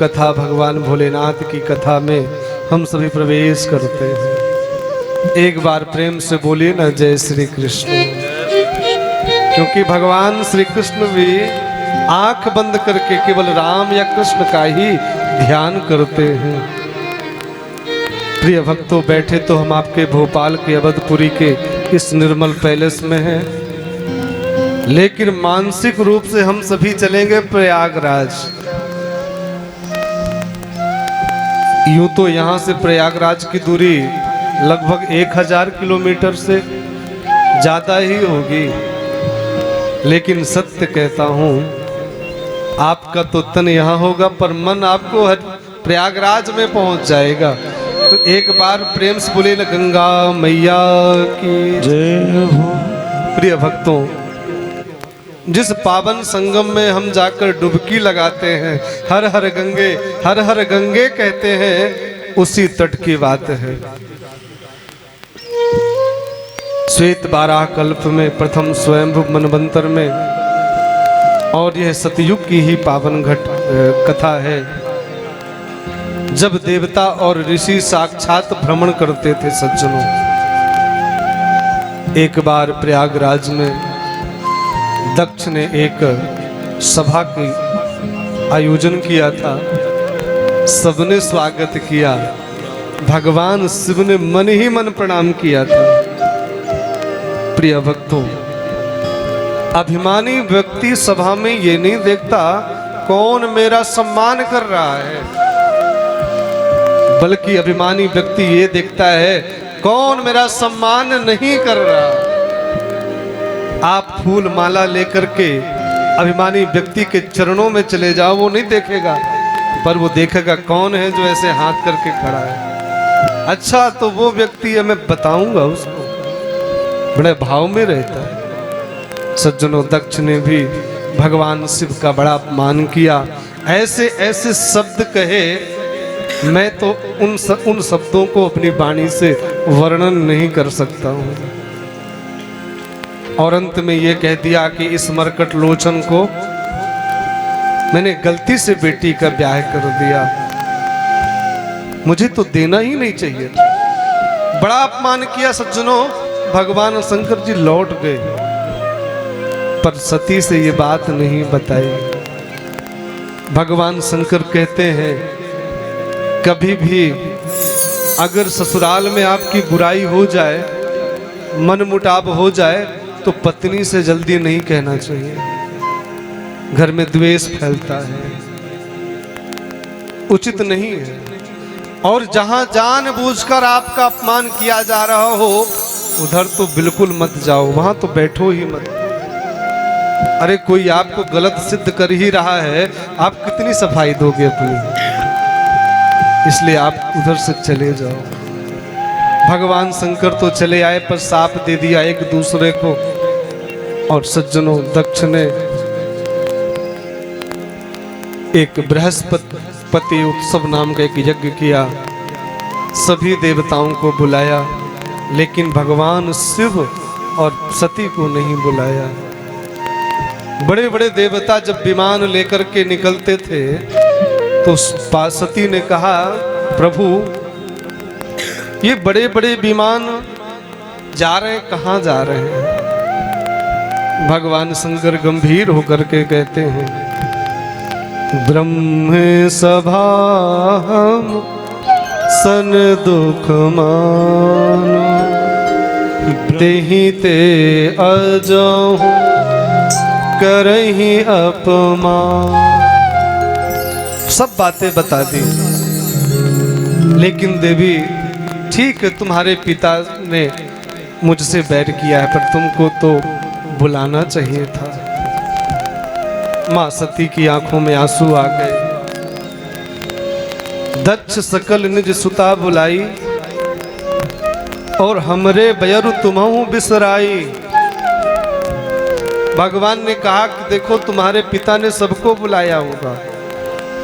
कथा, भगवान भोलेनाथ की कथा में हम सभी प्रवेश करते हैं। एक बार प्रेम से बोलिए ना जय श्री कृष्ण। क्योंकि भगवान श्री कृष्ण भी आंख बंद करके केवल राम या कृष्ण का ही ध्यान करते हैं। प्रिय भक्तों, बैठे तो हम आपके भोपाल के अवधपुरी के इस निर्मल पैलेस में हैं, लेकिन मानसिक रूप से हम सभी चलेंगे प्रयागराज। यूं तो यहां से प्रयागराज की दूरी लगभग 1000 किलोमीटर से ज्यादा ही होगी, लेकिन सत्य कहता हूं आपका तो तन यहां होगा पर मन आपको प्रयागराज में पहुंच जाएगा। तो एक बार प्रेम से बोले ना गंगा मैया की जय हो। प्रिय भक्तों, जिस पावन संगम में हम जाकर डुबकी लगाते हैं, हर हर गंगे कहते हैं, उसी तट की बात है। श्वेत 12 कल्प में प्रथम स्वयंभू मनवंतर में, और यह सतयुग की ही पावन कथा है, जब देवता और ऋषि साक्षात भ्रमण करते थे। सज्जनों, एक बार प्रयागराज में दक्ष ने एक सभा की आयोजन किया था। सबने स्वागत किया, भगवान शिव ने मन ही मन प्रणाम किया था। प्रिय भक्तों, अभिमानी व्यक्ति सभा में ये नहीं देखता कौन मेरा सम्मान कर रहा है, बल्कि अभिमानी व्यक्ति ये देखता है कौन मेरा सम्मान नहीं कर रहा। आप फूल माला लेकर के अभिमानी व्यक्ति के चरणों में चले जाओ, वो नहीं देखेगा, पर वो देखेगा कौन है जो ऐसे हाथ करके खड़ा है। अच्छा, तो वो व्यक्ति है, मैं बताऊंगा उसको, बड़े भाव में रहता है। सज्जनों, दक्ष ने भी भगवान शिव का बड़ा अपमान किया, ऐसे ऐसे शब्द कहे, मैं तो उन शब्दों को अपनी वाणी से वर्णन नहीं कर सकता हूं। और अंत में यह कह दिया कि इस मरकट लोचन को मैंने गलती से बेटी का ब्याह कर दिया, मुझे तो देना ही नहीं चाहिए था। बड़ा अपमान किया। सज्जनों, भगवान शंकर जी लौट गए, पर सती से ये बात नहीं बताई। भगवान शंकर कहते हैं, कभी भी अगर ससुराल में आपकी बुराई हो जाए, मनमुटाव हो जाए, तो पत्नी से जल्दी नहीं कहना चाहिए, घर में द्वेष फैलता है, उचित नहीं है। और जहां जानबूझकर आपका अपमान किया जा रहा हो, उधर तो बिल्कुल मत जाओ, वहां तो बैठो ही मत। अरे कोई आपको गलत सिद्ध कर ही रहा है, आप कितनी सफाई दोगे अपनी, इसलिए आप उधर से चले जाओ। भगवान शंकर तो चले आए, पर साप दे दिया एक दूसरे को। और सज्जनों, दक्ष ने एक बृहस्पति उत्सव नाम का एक यज्ञ किया, सभी देवताओं को बुलाया, लेकिन भगवान शिव और सती को नहीं बुलाया। बड़े बड़े देवता जब विमान लेकर के निकलते थे, तो सती ने कहा, प्रभु ये बड़े बड़े विमान जा रहे हैं, कहाँ जा रहे हैं? भगवान शंकर गंभीर होकर के कहते हैं, ब्रह्म सभा सन दुख मान, तेहि ते अजाऊं करहि अपमान। सब बातें बता दी, लेकिन देवी ठीक है, तुम्हारे पिता ने मुझसे बैर किया है, पर तुमको तो बुलाना चाहिए था। मां सती की आंखों में आंसू आ गए। दक्ष सकल निज सुता बुलाई, और हमरे बयरु तुम्हु बिसराई। भगवान ने कहा कि देखो, तुम्हारे पिता ने सबको बुलाया होगा,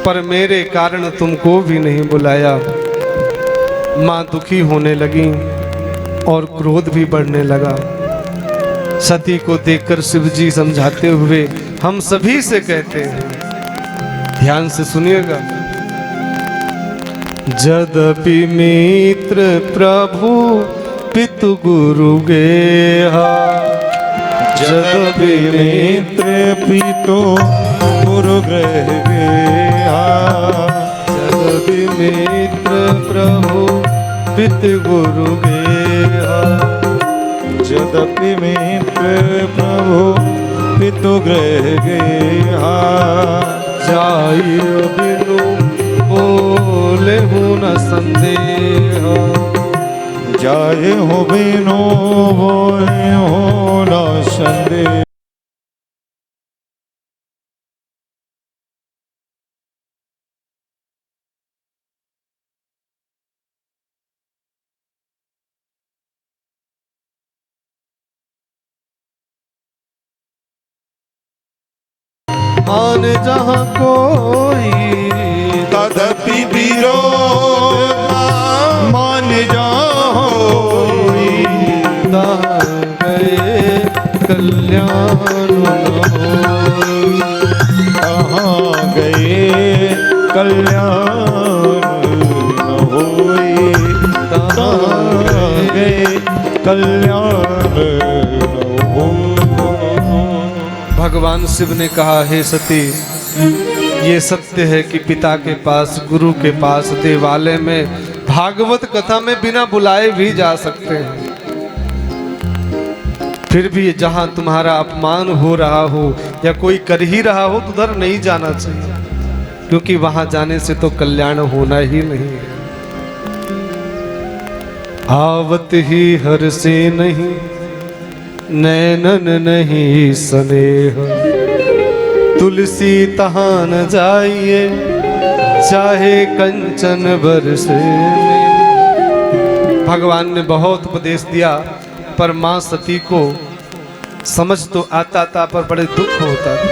पर मेरे कारण तुमको भी नहीं बुलाया। मां दुखी होने लगी और क्रोध भी बढ़ने लगा। सती को देखकर शिव जी समझाते हुए हम सभी से कहते हैं, ध्यान से सुनिएगा, जदपि मित्र प्रभु पितु गुरु गेहा, जदपि मित्र पितु गुरु ग्रह गेहा, जदपि मित्र प्रभु पितु गुरु गेहा, जदपि मित्र प्रभु पितु ग्रह गेहा, जाइयो बिनु बोले हूँ न संदेह, जाए हो बिनो बोले हो न संदेह। मान जहाँ कोई तदपि विरोध मान जाओ, दाह गए कल्याण कहाँ गए कल्याण न होई, कहाँ गए कल्याण न होई। भगवान शिव ने कहा, हे सती, ये सत्य है कि पिता के पास, गुरु के पास, देवालय में, भागवत कथा में बिना बुलाए भी जा सकते हैं। फिर भी जहां तुम्हारा अपमान हो रहा हो या कोई कर ही रहा हो तो उधर नहीं जाना चाहिए, क्योंकि वहां जाने से तो कल्याण होना ही नहीं है। आवत ही हर से नहीं, नैनन नहीं स्नेह, तुलसी तहां न जाइए, चाहे कंचन बरसे। भगवान ने बहुत उपदेश दिया, पर मां सती को समझ तो आता था, पर बड़े दुख होता था।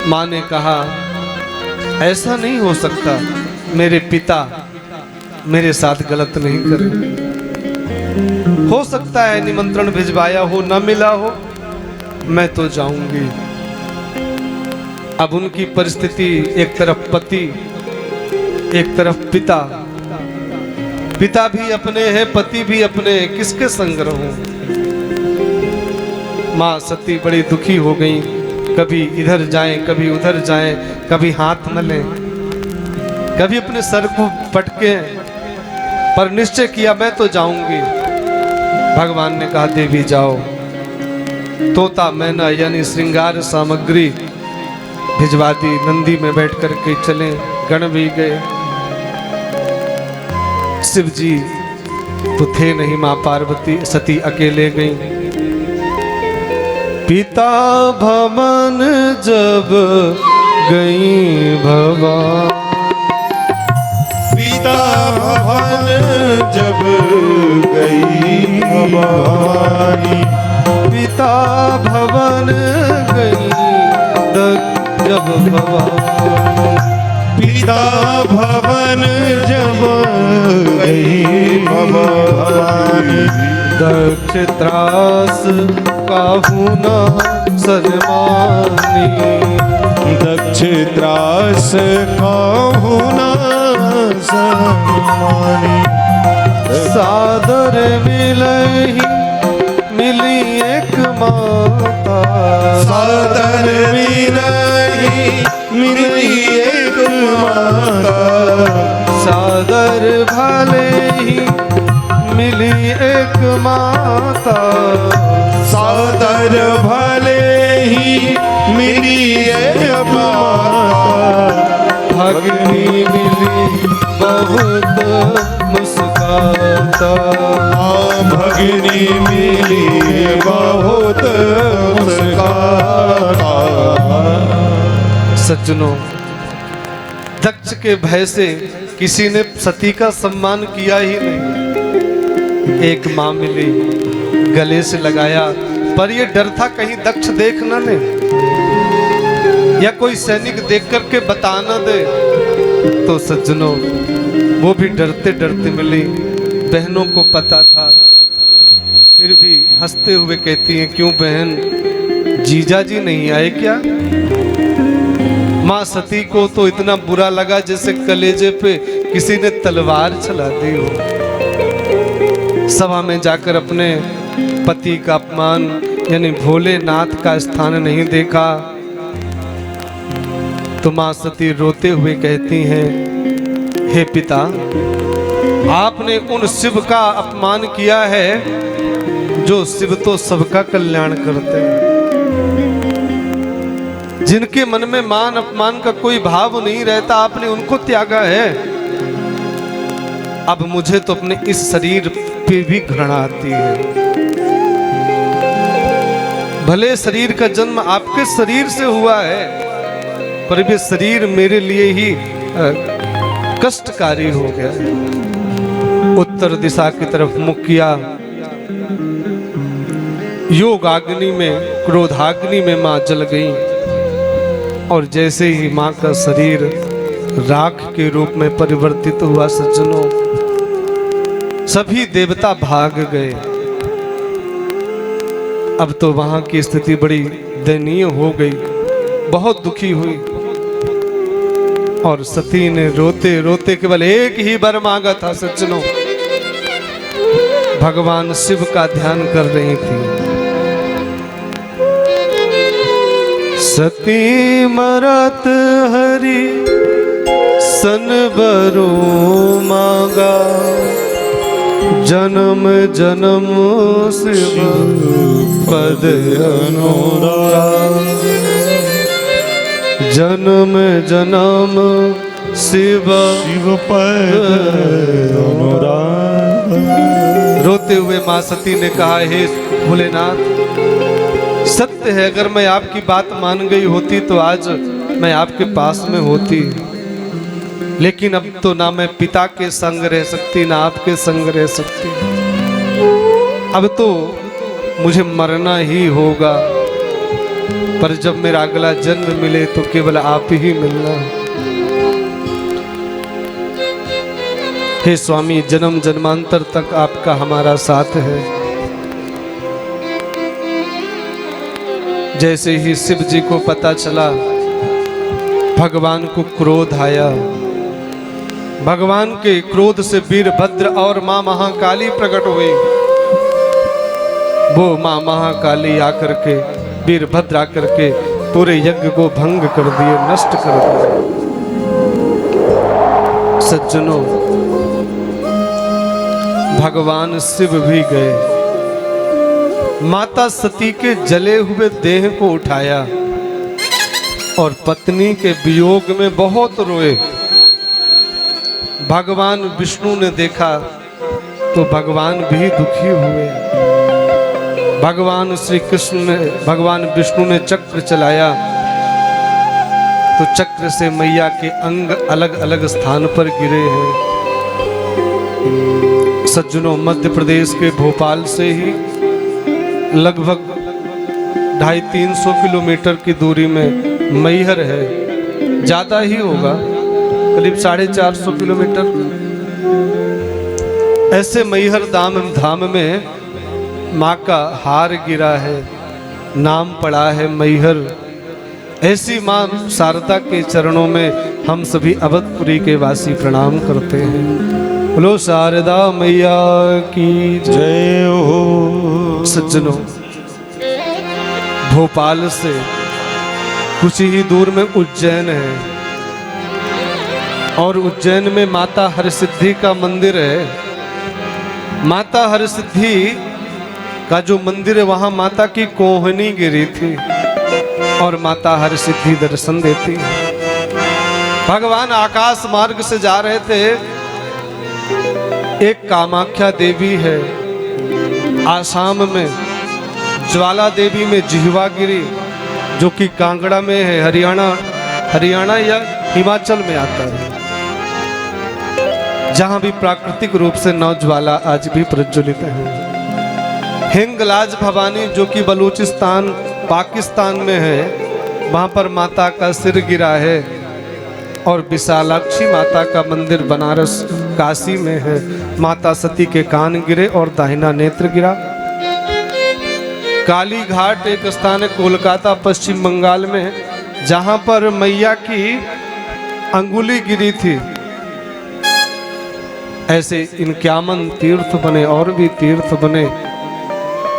मां ने कहा, ऐसा नहीं हो सकता, मेरे पिता मेरे साथ गलत नहीं करें। हो सकता है निमंत्रण भिजवाया हो, न मिला हो, मैं तो जाऊंगी। अब उनकी परिस्थिति, एक तरफ पति, एक तरफ पिता, पिता भी अपने हैं, पति भी अपने हैं, किसके संग रहूं। मां सती बड़ी दुखी हो गई, कभी इधर जाएं, कभी उधर जाएं, कभी हाथ मलें, कभी अपने सर को पटके, पर निश्चय किया मैं तो जाऊंगी। भगवान ने कहा, देवी जाओ। तोता मैना यानी श्रृंगार सामग्री भिजवा दी, नंदी में बैठ करके चले, गण भी गए। शिव जी तो थे नहीं, मां पार्वती सती अकेले गई। पिता भवन जब गई भवानी, पिता भवन जब गई भवानी, पिता भवन गई जब भवानी, पिता भवन जब गई भवानी, दक्ष त्रास काहू न सन्मानी, दक्ष त्रास काहू न सन्मानी, सादर मिलही मिली एक माता, सादर मिलही मिली एक माता, सादर भले ही मिली एक माता, सादर भले ही मिली एक माता, भगनी मिली बहुत मुस्काता, भगनी मिली बहुत मुस्काता। सज्जनों, दक्ष के भय से किसी ने सती का सम्मान किया ही नहीं। एक मां मिली, गले से लगाया, पर यह डर था कहीं दक्ष देख न ले या कोई सैनिक देख करके बता न दे। तो सज्जनों, वो भी डरते डरते मिली। बहनों को पता था, फिर भी हंसते हुए कहती हैं, क्यों बहन, जीजा जी नहीं आए क्या? माँ सती को तो इतना बुरा लगा जैसे कलेजे पे किसी ने तलवार चला दी हो। सभा में जाकर अपने पति का अपमान यानी भोलेनाथ का स्थान नहीं देखा तो माँ सती रोते हुए कहती हैं, हे पिता, आपने उन शिव का अपमान किया है जो शिव तो सबका कल्याण करते हैं, जिनके मन में मान अपमान का कोई भाव नहीं रहता, आपने उनको त्यागा है। अब मुझे तो अपने इस शरीर पे भी घृणा आती है। भले शरीर का जन्म आपके शरीर से हुआ है, पर ये शरीर मेरे लिए ही कष्टकारी हो गया है। उत्तर दिशा की तरफ मुख किया। योगाग्नि में, क्रोधाग्नि में मां जल गई और जैसे ही मां का शरीर राख के रूप में परिवर्तित हुआ, सज्जनों, सभी देवता भाग गए। अब तो वहां की स्थिति बड़ी दयनीय हो गई, बहुत दुखी हुई और सती ने रोते रोते केवल एक ही वर मांगा था, सज्जनों, भगवान शिव का ध्यान कर रही थी। सती मरत हरि सन बरो मांगा, जन्म जन्म शिव पद अनुराग, जन्म जन्म शिव पद अनुराग। रोते हुए मां सती ने कहा, हे भोलेनाथ, सत्य है, अगर मैं आपकी बात मान गई होती तो आज मैं आपके पास में होती, लेकिन अब तो ना मैं पिता के संग रह सकती ना आपके संग रह सकती। अब तो मुझे मरना ही होगा, पर जब मेरा अगला जन्म मिले तो केवल आप ही मिलना। हे स्वामी, जन्म जन्मांतर तक आपका हमारा साथ है। जैसे ही शिव जी को पता चला, भगवान को क्रोध आया। भगवान के क्रोध से वीरभद्र और मां महाकाली प्रकट हुई। वो मां महाकाली आकर के, वीरभद्र आकर के पूरे यज्ञ को भंग कर दिए, नष्ट कर दिए। सज्जनों, भगवान शिव भी गए, माता सती के जले हुए देह को उठाया और पत्नी के वियोग में बहुत रोए। भगवान विष्णु ने देखा तो भगवान भी दुखी हुए। भगवान श्री कृष्ण ने, भगवान विष्णु ने चक्र चलाया तो चक्र से मैया के अंग अलग अलग स्थान पर गिरे हैं। सज्जनों, मध्य प्रदेश के भोपाल से ही लगभग 250-300 किलोमीटर की दूरी में मैहर है, ज्यादा ही होगा, करीब 450 किलोमीटर। ऐसे मैहर धाम में माँ का हार गिरा है, नाम पड़ा है मैहर। ऐसी माँ शारदा के चरणों में हम सभी अवधपुरी के वासी प्रणाम करते हैं। बोलो शारदा मैया की जय हो। सज्जनों, भोपाल से कुछ ही दूर में उज्जैन है और उज्जैन में माता हरसिद्धि का मंदिर है। माता हरसिद्धि का जो मंदिर है, वहां माता की कोहनी गिरी थी और माता हरसिद्धि दर्शन देती है। भगवान आकाश मार्ग से जा रहे थे, एक कामाख्या देवी है, आसाम में ज्वाला देवी में जिहवा गिरी, जो कि कांगड़ा में है, हरियाणा या हिमाचल में आता है, जहां भी प्राकृतिक रूप से नौ ज्वाला आज भी प्रज्वलित है। हिंगलाज भवानी, जो कि बलूचिस्तान पाकिस्तान में है, वहां पर माता का सिर गिरा है। और विशालाक्षी माता का मंदिर बनारस काशी में है, माता सती के कान गिरे और दाहिना नेत्र गिरा। काली घाट एक स्थान है कोलकाता पश्चिम बंगाल में, जहां पर मैया की अंगुली गिरी थी, ऐसे इनक्यावन तीर्थ बने और भी तीर्थ बने।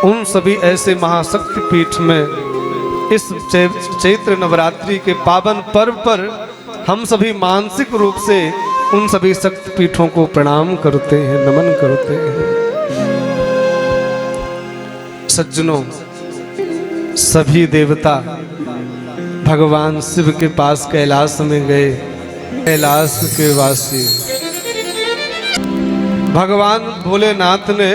उन सभी ऐसे महाशक्ति पीठ में इस चैत्र नवरात्रि के पावन पर्व पर हम सभी मानसिक रूप से उन सभी शक्ति पीठों को प्रणाम करते हैं, नमन करते हैं। सज्जनों, सभी देवता भगवान शिव के पास कैलाश में गए। कैलाश के वासी भगवान भोलेनाथ ने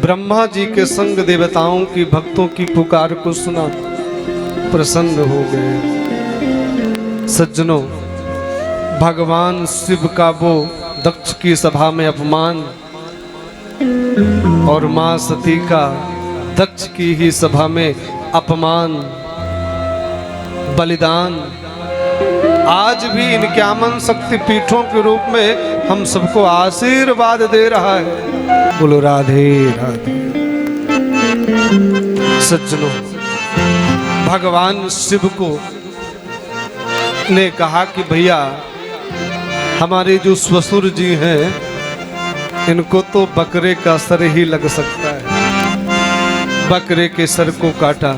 ब्रह्मा जी के संग देवताओं की भक्तों की पुकार को सुना, प्रसन्न हो गए। सज्जनों, भगवान शिव का वो दक्ष की सभा में अपमान और मां सती का दक्ष की ही सभा में अपमान, बलिदान आज भी इन 51 शक्ति पीठों के रूप में हम सबको आशीर्वाद दे रहा है। बोलो राधे राधे। सज्जनों, भगवान शिव को ने कहा कि भैया हमारे जो ससुर जी हैं इनको तो बकरे का सर ही लग सकता है। बकरे के सर को काटा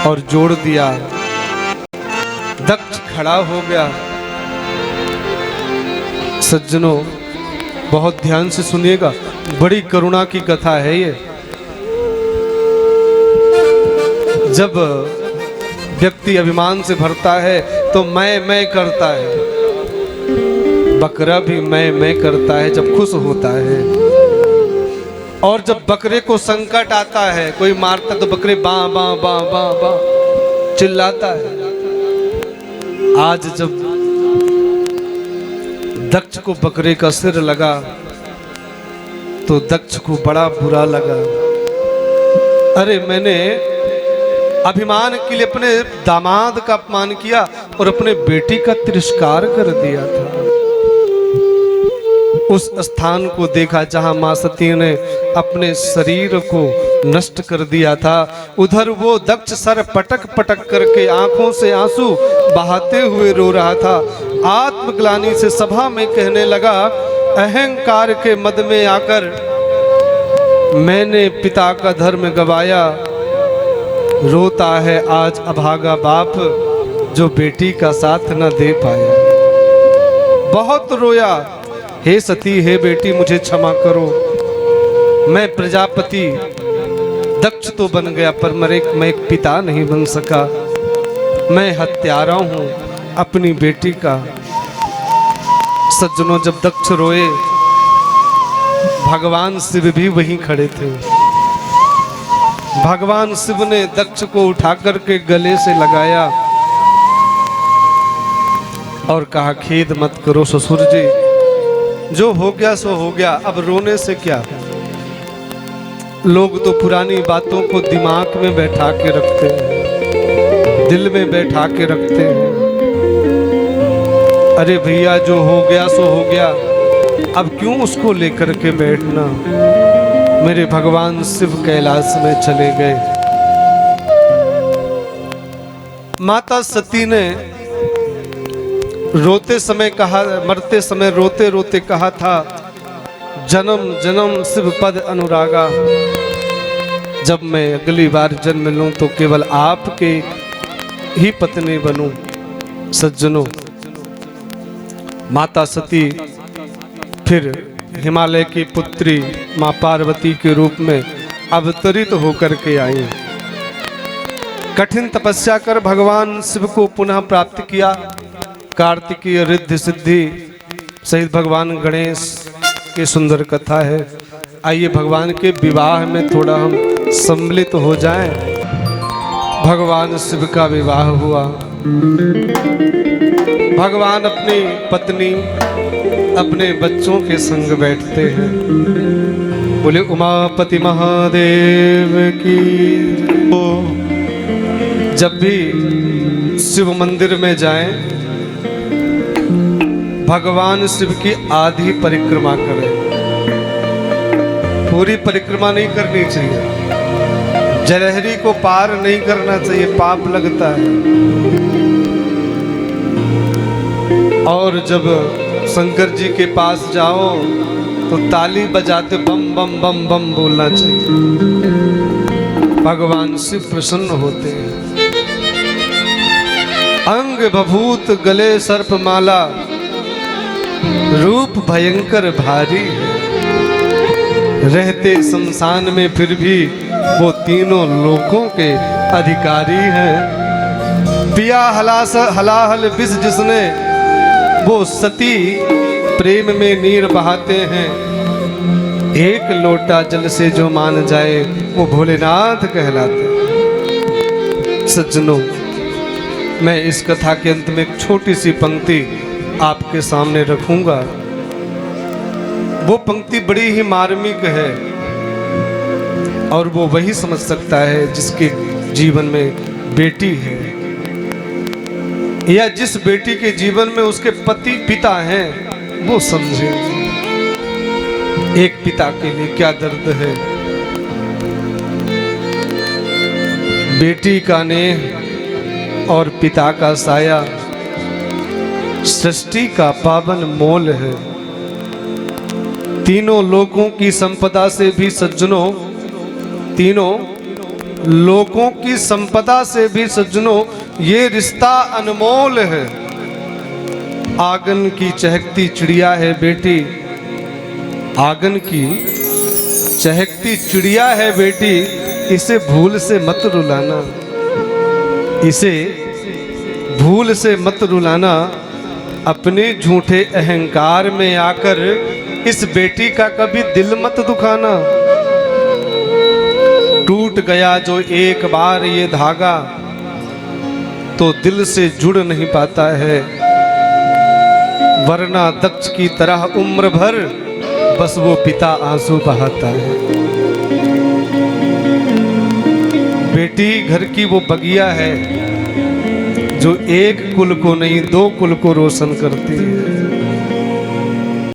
और जोड़ दिया। दक्ष खड़ा हो गया। सज्जनों, बहुत ध्यान से सुनिएगा, बड़ी करुणा की कथा है ये। जब व्यक्ति अभिमान से भरता है तो मैं करता है। बकरा भी मैं करता है जब खुश होता है। और जब बकरे को संकट आता है, कोई मारता तो बकरे बां बां बां बां बां चिल्लाता है। आज जब दक्ष को बकरे का सिर लगा तो दक्ष को बड़ा बुरा लगा। अरे मैंने अभिमान के लिए अपने दामाद का अपमान किया और अपने बेटी का तिरस्कार कर दिया था। उस स्थान को देखा जहां मां सती ने अपने शरीर को नष्ट कर दिया था। उधर वो दक्ष सर पटक पटक करके आंखों से आंसू बहाते हुए रो रहा था। आत्मग्लानि से सभा में कहने लगा, अहंकार के मद में आकर मैंने पिता का धर्म गवाया। रोता है आज अभागा बाप जो बेटी का साथ न दे पाया। बहुत रोया, हे सती हे बेटी मुझे क्षमा करो। मैं प्रजापति दक्ष तो बन गया पर मैं एक पिता नहीं बन सका। मैं हत्यारा हूं अपनी बेटी का। सज्जनों, जब दक्ष रोए भगवान शिव भी वहीं खड़े थे। भगवान शिव ने दक्ष को उठा करके गले से लगाया और कहा, खेद मत करो ससुर जी, जो हो गया सो हो गया, अब रोने से क्या। लोग तो पुरानी बातों को दिमाग में बैठा के रखते हैं, दिल में बैठा के रखते हैं। अरे भैया, जो हो गया सो हो गया, अब क्यों उसको लेकर के बैठना। मेरे भगवान शिव कैलाश में चले गए। माता सती ने रोते समय कहा, मरते समय रोते रोते कहा था, जन्म जन्म शिव पद अनुरागा। जब मैं अगली बार जन्म लूं तो केवल आपके ही पत्नी बनूं। सज्जनों, माता सती फिर हिमालय की पुत्री मां पार्वती के रूप में अवतरित होकर के आई। कठिन तपस्या कर भगवान शिव को पुनः प्राप्त किया। कार्तिकीय रिद्धि सिद्धि सहित भगवान गणेश की सुंदर कथा है। आइए भगवान के विवाह में थोड़ा हम सम्मिलित हो जाएं। भगवान शिव का विवाह हुआ। भगवान अपनी पत्नी अपने बच्चों के संग बैठते हैं। बोले उमापति महादेव की। जब भी शिव मंदिर में जाएं, भगवान शिव की आधी परिक्रमा करें, पूरी परिक्रमा नहीं करनी चाहिए। जलहरी को पार नहीं करना चाहिए, पाप लगता है। और जब शंकर जी के पास जाओ तो ताली बजाते बम बम बम बम बोलना चाहिए, भगवान शिव प्रसन्न होते हैं। अंग भभूत गले सर्प माला, रूप भयंकर भारी है। रहते शमशान में फिर भी वो तीनों लोकों के अधिकारी हैं। पिया हलाहल विष जिसने, वो सती प्रेम में नीर बहाते हैं। एक लोटा जल से जो मान जाए वो भोलेनाथ कहलाते हैं। सज्जनों, मैं इस कथा के अंत में एक छोटी सी पंक्ति आपके सामने रखूंगा। वो पंक्ति बड़ी ही मार्मिक है और वो वही समझ सकता है जिसके जीवन में बेटी है, या जिस बेटी के जीवन में उसके पति पिता हैं, वो समझे एक पिता के लिए क्या दर्द है। बेटी का नेह और पिता का साया सृष्टि का पावन मोल है। तीनों लोकों की संपदा से भी सज्जनों, तीनों लोकों की संपदा से भी सज्जनों, ये रिश्ता अनमोल है। आंगन की चहकती चिड़िया है बेटी, आंगन की चहकती चिड़िया है बेटी, इसे भूल से मत रुलाना, इसे भूल से मत रुलाना। अपने झूठे अहंकार में आकर इस बेटी का कभी दिल मत दुखाना। टूट गया जो एक बार ये धागा, तो दिल से जुड़ नहीं पाता है, वरना दक्ष की तरह उम्र भर बस वो पिता आंसू बहाता है। बेटी घर की वो बगिया है जो एक कुल को नहीं 2 कुल को रोशन करती है।